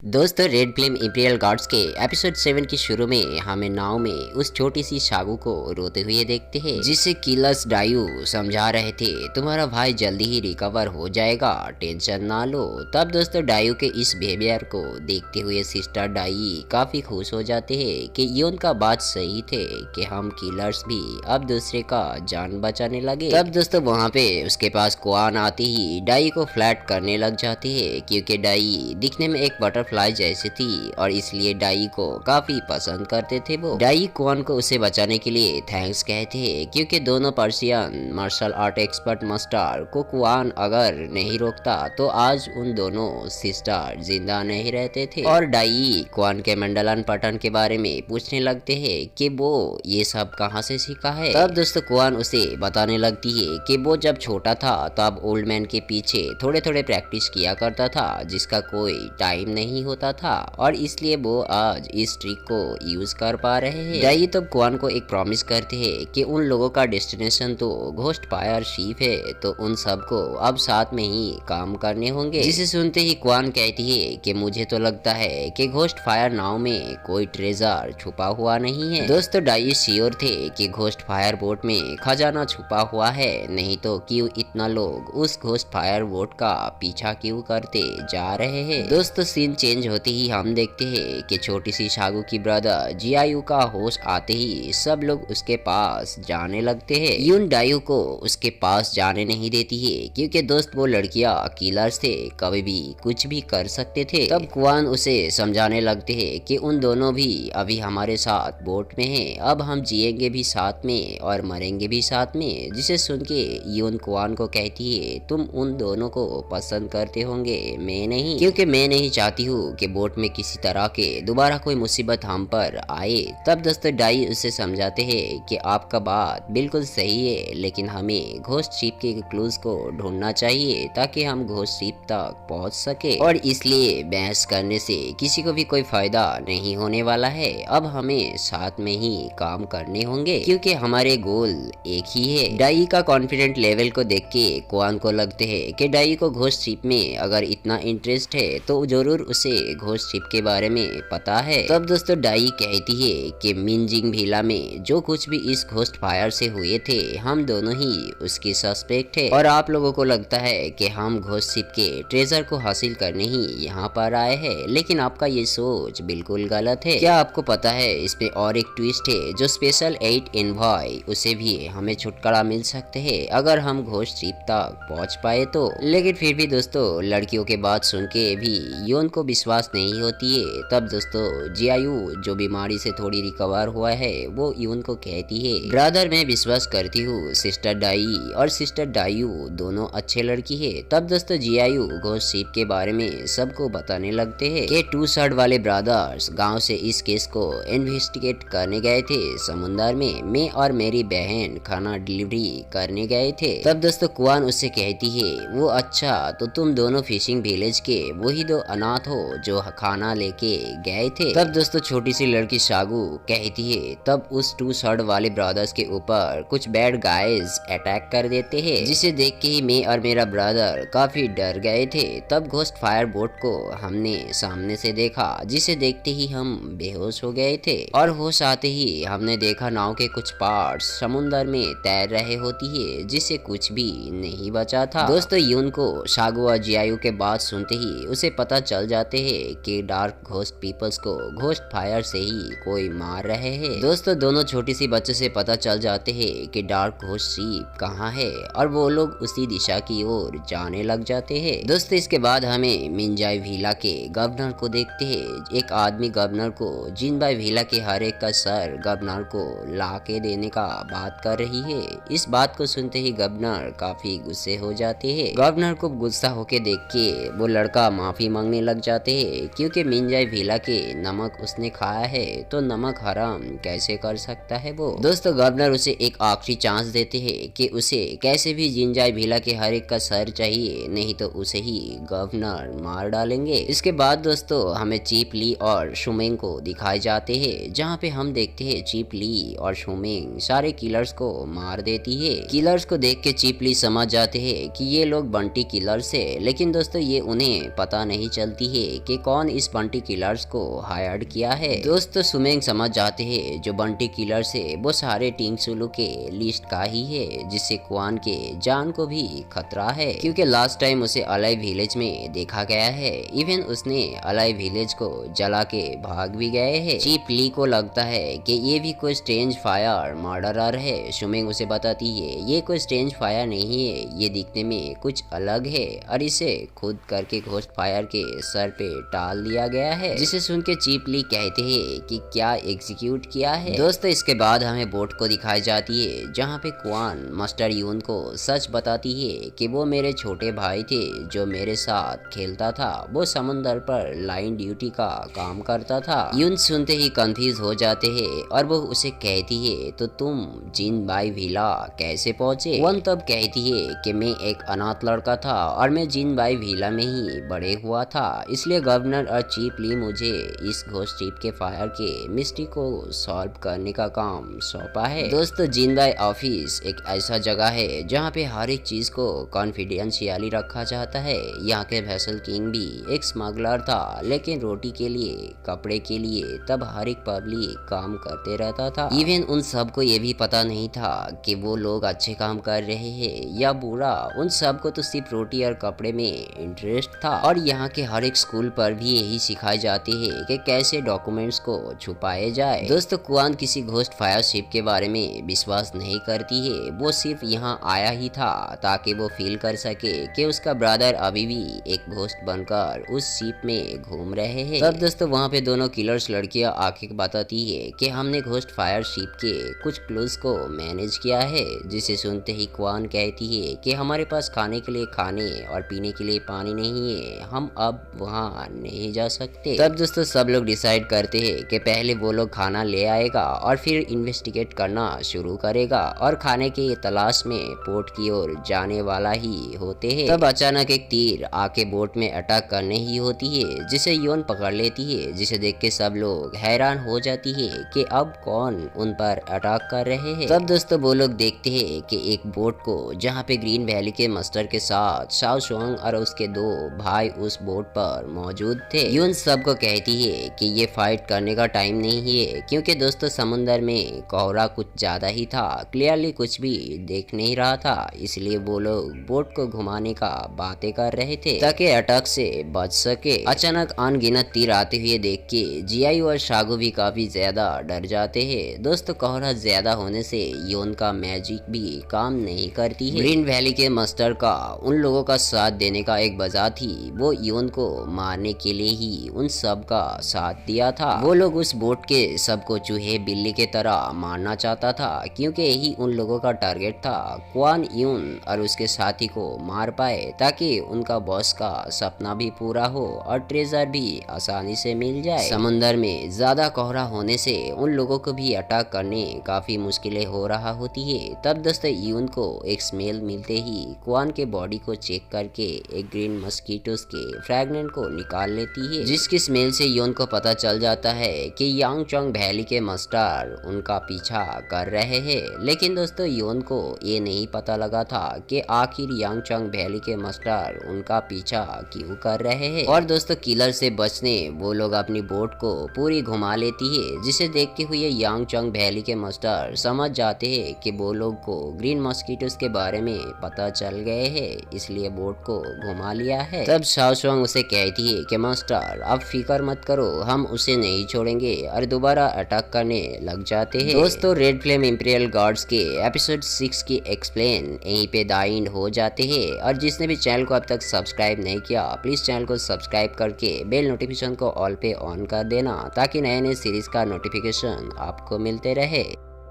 दोस्तों, red flame imperial guards के episode 7 के शुरू में हमें नाव में उस छोटी सी शागू को रोते हुए देखते हैं, जिसे किलर्स डायू समझा रहे थे तुम्हारा भाई जल्दी ही रिकवर हो जाएगा, टेंशन ना लो। तब दोस्तों डायू के इस बिहेवियर को देखते हुए सिस्टर डाई काफी खुश हो जाते हैं कि ये उनका बात सही थे कि हम किलर्स भी अब दूसरे का जान बचाने लगे। तब दोस्तों वहाँ पे उसके पास क्वान आते ही डाई को फ्लैट करने लग जाते हैं, क्योंकि डाई दिखने में एक बटरफ्लाई जैसी थी और इसलिए डाई को काफी पसंद करते थे वो। डाई क्वान को उसे बचाने के लिए थैंक्स कहते हैं, क्योंकि दोनों Persian martial art expert master को क्वान अगर नहीं रोकता तो आज उन दोनों सिस्टर जिंदा नहीं रहते थे। और डाई क्वान के मंडलन पठन के बारे में पूछने लगते हैं कि वो ये सब कहाँ से सीखा है। तब दोस्तों क्वान उसे बताने लगती है कि वो जब छोटा था तब ओल्ड मैन के पीछे थोड़े थोड़े प्रैक्टिस किया करता था, जिसका कोई टाइम नहीं होता था और इसलिए वो आज इस ट्रिक को यूज कर पा रहे हैं। डाई तब क्वान को एक प्रॉमिस करते हैं कि उन लोगों का डेस्टिनेशन तो घोस्ट फायर शिप है, तो उन सबको अब साथ में ही काम करने होंगे। जिसे सुनते ही क्वान कहती है कि मुझे तो लगता है कि घोस्ट फायर नाव में कोई ट्रेजर छुपा हुआ नहीं है। दोस्तों डाई श्योर थे कि घोस्ट फायर बोट में खजाना छुपा हुआ है, नहीं तो क्यों इतना लोग उस घोस्ट फायर बोट का पीछा क्यों करते जा रहे हैं। दोस्तों सीन चेंज होते ही हम देखते हैं कि छोटी सी शागू की ब्रदर जियायू का होश आते ही सब लोग उसके पास जाने लगते हैं। यून डायू को उसके पास जाने नहीं देती है, क्योंकि दोस्त वो लड़कियां किलर्स थे, कभी भी कुछ भी कर सकते थे। तब क्वान उसे समझाने लगते हैं कि उन दोनों भी अभी हमारे साथ बोट में हैं, अब हम जिएंगे भी साथ में और मरेंगे भी साथ में। जिसे सुन के यून क्वान को कहती है तुम उन दोनों को पसंद करते होंगे, मैं नहीं, क्योंकि मैं नहीं चाहती हूँ कि बोट में किसी तरह के दोबारा कोई मुसीबत हम पर आए। तब दोस्तों डाई उसे समझाते हैं कि आपका बात बिल्कुल सही है, लेकिन हमें घोस्ट शिप के क्लूज को ढूंढना चाहिए ताकि हम घोस्ट शिप तक पहुंच सके, और इसलिए बहस करने से किसी को भी कोई फायदा नहीं होने वाला है। अब हमें साथ में ही काम करने होंगे, क्योंकि हमारे गोल एक ही है। डाई का कॉन्फिडेंट लेवल को देख के क्वान को लगते है कि डाई को घोस्ट शिप में अगर इतना इंटरेस्ट है तो जरूर उसे घोस्ट शिप के बारे में पता है। तब दोस्तों डाई कहती है कि मिनजिंग भीला में जो कुछ भी इस घोस्ट फायर से हुए थे हम दोनों ही उसकी सस्पेक्ट है, और आप लोगों को लगता है कि हम घोस्ट शिप के ट्रेजर को हासिल करने ही यहाँ पर आए हैं, लेकिन आपका ये सोच बिल्कुल गलत है। क्या आपको पता है इसमें और एक ट्विस्ट है, जो स्पेशल 8 एनवॉय उसे भी हमें छुटकारा मिल सकते है अगर हम घोस्ट शिप तक पहुँच पाए तो। लेकिन फिर भी दोस्तों लड़कियों के बात सुन के भी योन को विश्वास नहीं होती है। तब दोस्तों जियायू जो बीमारी से थोड़ी रिकवर हुआ है वो यून को कहती है ब्रदर मैं विश्वास करती हूँ सिस्टर डाई और सिस्टर डायू दोनों अच्छे लड़की है। तब दोस्तों जियायू घोस्ट शिप के बारे में सबको बताने लगते हैं कि 2 शर्ट वाले ब्रदर्स गांव से इस केस को इन्वेस्टिगेट करने गए थे समुंदर में, मैं और मेरी बहन खाना डिलीवरी करने गए थे। तब दोस्तों क्वान उससे कहती है वो अच्छा तो तुम दोनों फिशिंग विलेज के वही 2 अनाथ हो जो खाना लेके गए थे। तब दोस्तों छोटी सी लड़की शागू कहती है तब उस 2 शर्ट वाले ब्रदर्स के ऊपर कुछ बैड गाइज अटैक कर देते हैं, जिसे देख के ही मैं और मेरा ब्रदर काफी डर गए थे। तब घोस्ट फायर बोट को हमने सामने से देखा, जिसे देखते ही हम बेहोश हो गए थे, और होश आते ही हमने देखा नाव के कुछ पार्ट्स समुंदर में तैर रहे होती है, जिसे कुछ भी नहीं बचा था। दोस्तों यून को शागू और जियायू के बात सुनते ही उसे पता चल जाते हैं कि डार्क घोस्ट पीपल्स को घोस्ट फायर से ही कोई मार रहे हैं। दोस्तों दोनों छोटी सी बच्चे से पता चल जाते हैं कि डार्क घोस्ट शिप कहाँ है, और वो लोग उसी दिशा की ओर जाने लग जाते हैं। दोस्तों इसके बाद हमें मिंजाई भीला के गवर्नर को देखते हैं। एक आदमी गवर्नर को जिनबाई भीला के हर एक का सर गवर्नर को ला के देने का बात कर रही है। इस बात को सुनते ही गवर्नर काफी गुस्से हो जाते हैं। गवर्नर को गुस्सा होके देख के वो लड़का माफी मांगने लग जाते हैं, क्योंकि मिंजाई भीला के नमक उसने खाया है तो नमक हराम कैसे कर सकता है वो। दोस्तों गवर्नर उसे एक आखिरी चांस देते हैं कि उसे कैसे भी जिंजाई भीला के हर एक का सर चाहिए, नहीं तो उसे ही गवर्नर मार डालेंगे। इसके बाद दोस्तों हमें चीप ली और शुमेंग को दिखाए जाते हैं, जहाँ पे हम देखते हैं चीप ली और शुमेंग सारे किलर्स को मार देती है। किलर्स को देख के चीप ली समझ जाते हैं कि ये लोग बंटी किलर्स है, लेकिन दोस्तों ये उन्हें पता नहीं चलती है कि कौन इस बंटी किलर्स को हायर किया है। दोस्तों सुमेंग समझ जाते हैं जो बंटी किलर से वो सारे टिंग सुलू के लिस्ट का ही है, जिससे क्वान के जान को भी खतरा है, क्योंकि लास्ट टाइम उसे अलाई विलेज में देखा गया है। इवन उसने अलाई विलेज को जला के भाग भी गए हैं। चीप ली को लगता है कि ये भी कोई स्ट्रेंज फायर मर्डरर है। सुमेंग उसे बताती है ये कोई स्ट्रेंज फायर नहीं है, ये दिखने में कुछ अलग है और इसे खुद करके घोस्ट फायर के सर पे टाल दिया गया है, जिसे सुन के चीप ली कहते हैं कि क्या एग्जीक्यूट किया है। दोस्तों इसके बाद हमें बोट को दिखाई जाती है, जहाँ पे क्वान मास्टर यून को सच बताती है कि वो मेरे छोटे भाई थे जो मेरे साथ खेलता था, वो समंदर पर लाइन ड्यूटी का काम करता था। यून सुनते ही कंफ्यूज हो जाते हैं और वो उसे कहती है तो तुम जिन बाई विला कैसे पहुँचे। वन तब कहती है कि मैं एक अनाथ लड़का था और मैं जिन बाई विला में ही बड़े हुआ था, इसलिए गवर्नर और चीफ ली मुझे इस घोस्ट शिप के फायर के मिस्ट्री को सॉल्व करने का काम सौंपा है। दोस्तों जिनबाई ऑफिस एक ऐसा जगह है जहाँ पे हर एक चीज को कॉन्फिडेंशियली रखा जाता है। यहाँ के वेसल किंग भी एक स्मगलर था, लेकिन रोटी के लिए कपड़े के लिए तब हर एक पब्लिक काम करते रहता था। इवन उन सबको ये भी पता नहीं था कि वो लोग अच्छे काम कर रहे हैं या बुरा, उन सबको तो सिर्फ रोटी और कपड़े में इंटरेस्ट था। और यहाँ के हर एक स्कूल पर भी यही सिखाई जाती है कि कैसे डॉक्यूमेंट्स को छुपाए जाए। दोस्तों क्वान किसी घोस्ट फायर शिप के बारे में विश्वास नहीं करती है, वो सिर्फ यहाँ आया ही था ताकि वो फील कर सके कि उसका ब्रदर अभी भी एक घोस्ट बनकर उस शिप में घूम रहे हैं। तब दोस्तों वहाँ पे दोनों किलर्स लड़कियां आके बताती है कि हमने घोस्ट फायर शिप के कुछ क्लूज को मैनेज किया है, जिसे सुनते ही क्वान कहती है कि हमारे पास खाने के लिए खाने और पीने के लिए पानी नहीं है, हम अब वहाँ नहीं जा सकते। तब दोस्तों सब लोग डिसाइड करते हैं कि पहले वो लोग खाना ले आएगा और फिर इन्वेस्टिगेट करना शुरू करेगा, और खाने के तलाश में पोर्ट की ओर जाने वाला ही होते हैं। तब अचानक एक तीर आके बोट में अटैक करने ही होती है, जिसे योन पकड़ लेती है, जिसे देख के सब लोग हैरान हो जाती है कि अब कौन उन पर अटैक कर रहे हैं। तब दोस्तों वो लोग देखते हैं कि एक बोट को जहाँ पे ग्रीन वैली के मास्टर के साथ शाओ शुआंग और उसके दो भाई उस बोट पर मौजूद थे। यून सबको कहती है कि ये फाइट करने का टाइम नहीं है, क्योंकि दोस्तों समुंदर में कोहरा कुछ ज्यादा ही था, क्लियरली कुछ भी देख नहीं रहा था, इसलिए वो लोग बोट को घुमाने का बातें कर रहे थे ताकि अटैक से बच सके। अचानक अनगिनत तीर आते हुए देख के जियायू और शागू भी काफी ज्यादा डर जाते हैं। दोस्तों कोहरा ज्यादा होने से योन का मैजिक भी काम नहीं करती है। ग्रीन वैली के मास्टर का उन लोगों का साथ देने का एक वजह थी, वो योन को मारने के लिए ही उन सब का साथ दिया था। वो लोग उस बोट के सबको चूहे बिल्ली के तरह मारना चाहता था, क्योंकि यही उन लोगों का टारगेट था। क्वान यून और उसके साथी को मार पाए ताकि उनका बॉस का सपना भी पूरा हो और ट्रेजर भी आसानी से मिल जाए। समंदर में ज्यादा कोहरा होने से उन लोगों को भी अटैक करने काफी मुश्किलें हो रहा होती है। तब दोस्तों यून को एक स्मेल मिलते ही क्वान के बॉडी को चेक करके एक ग्रीन मस्कीटोस के फ्रैगनेंट को निकाल लेती है, जिसकी स्मेल से यून को पता चल जाता है कि यांगचोंग वैली के मास्टर उनका पीछा कर रहे हैं। लेकिन दोस्तों यून को ये नहीं पता लगा था कि आखिर यांगचोंग वैली के मास्टर उनका पीछा क्यों कर रहे हैं। और दोस्तों किलर से बचने वो लोग अपनी बोट को पूरी घुमा लेती है, जिसे देखते हुए यांगचोंग वैली के मास्टर समझ जाते हैं कि वो लोग को ग्रीन मस्कीटोस के बारे में पता चल गए हैं, इसलिए बोट को घुमा लिया है। तब शाओ शुआंग उसे कहती है कि मास्टर अब फिक्र मत करो, हम उसे नहीं छोड़ेंगे, और दोबारा अटैक करने लग जाते हैं। दोस्तों रेड फ्लेम इंपीरियल गार्ड्स के एपिसोड 6 की एक्सप्लेन यहीं पे द एंड हो जाते हैं। और जिसने भी चैनल को अब तक सब्सक्राइब नहीं किया, प्लीज चैनल को सब्सक्राइब करके बेल नोटिफिकेशन को ऑल पे ऑन कर देना, ताकि नए नए सीरीज का नोटिफिकेशन आपको मिलते रहे।